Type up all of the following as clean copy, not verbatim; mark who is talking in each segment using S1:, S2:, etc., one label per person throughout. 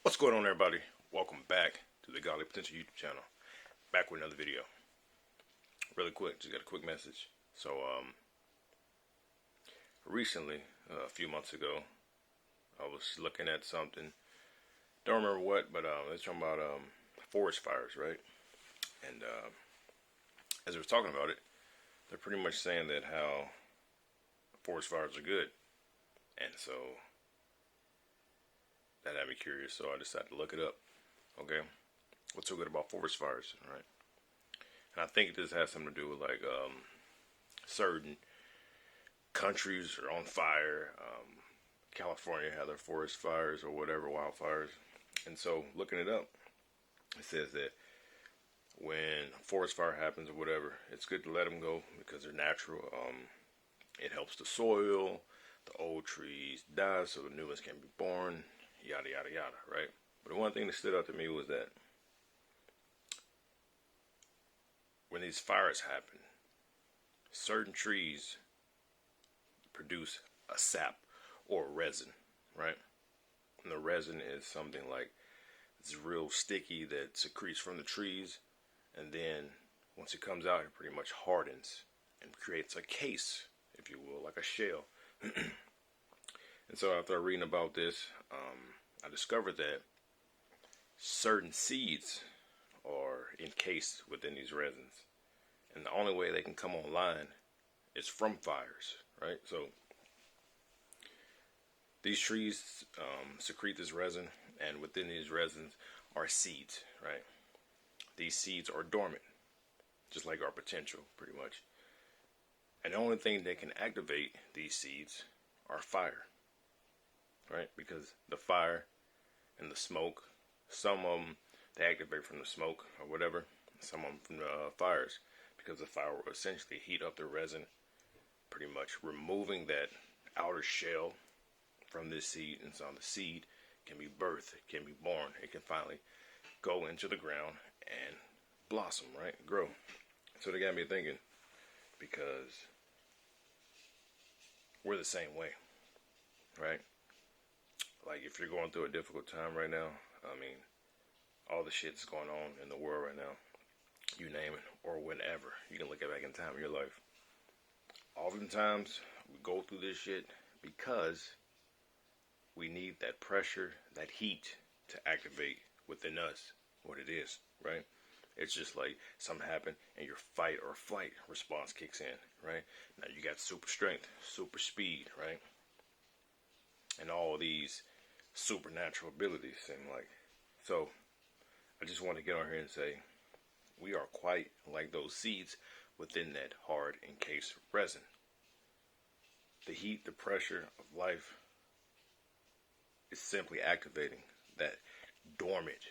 S1: What's going on, everybody? Welcome back to the Godly Potential YouTube channel. Back with another video. Really quick, just got a quick message. So, recently, a few months ago, I was looking at something. Don't remember what, but they're talking about forest fires, right? And as I was talking about it, they're pretty much saying that how forest fires are good, and so that had me curious, so I decided to look it up. Okay, what's so good about forest fires, right? And I think this has something to do with like certain countries are on fire. California had their forest fires or whatever, wildfires. And so looking it up, it says that when a forest fire happens or whatever, it's good to let them go because they're natural. It helps the soil, the old trees die so the new ones can be born. Yada yada yada, right? But the one thing that stood out to me was that when these fires happen, certain trees produce a sap or resin, right? And the resin is something like it's real sticky that secretes from the trees, and then once it comes out, it pretty much hardens and creates a case, if you will, like a shell. And so after reading about this, I discovered that certain seeds are encased within these resins. And the only way they can come online is from fires, right? So these trees secrete this resin, and within these resins are seeds, right? These seeds are dormant, just like our potential, pretty much. And the only thing that can activate these seeds are fire. Right, because the fire and the smoke, some of them they activate from the smoke or whatever, some of them from the fires, because the fire will essentially heat up the resin, pretty much removing that outer shell from this seed, and so the seed can be birthed, it can be born, it can finally go into the ground and blossom, right, grow. So they got me thinking, because we're the same way, right? Like, if you're going through a difficult time right now, I mean, all the shit's going on in the world right now, you name it, or whenever, you can look back in time in your life. Oftentimes, we go through this shit because we need that pressure, that heat to activate within us what it is, right? It's just like something happened and your fight or flight response kicks in, right? Now you got super strength, super speed, right? And all these supernatural abilities seem like. So I just want to get on here and say we are quite like those seeds within that hard encased resin. The heat, the pressure of life is simply activating that dormant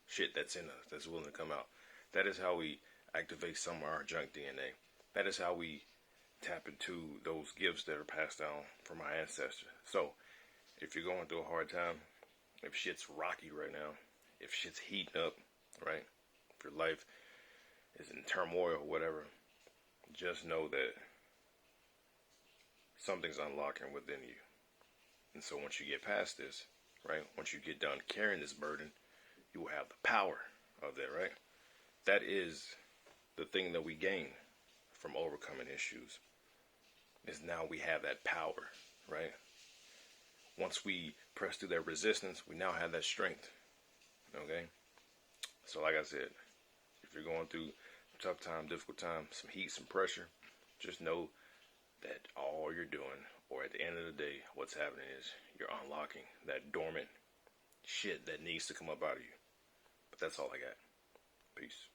S1: shit that's in us, that's willing to come out. That is how we activate some of our junk DNA. That is how we tap into those gifts that are passed down from our ancestors. So if you're going through a hard time, if shit's rocky right now, if shit's heating up, right? If your life is in turmoil or whatever, just know that something's unlocking within you. And so once you get past this, right? Once you get done carrying this burden, you will have the power of that, right? That is the thing that we gain from overcoming issues, is now we have that power, right? Once we press through that resistance, we now have that strength, okay? So like I said, if you're going through a tough time, difficult time, some heat, some pressure, just know that all you're doing, or at the end of the day, what's happening is you're unlocking that dormant shit that needs to come up out of you. But that's all I got. Peace.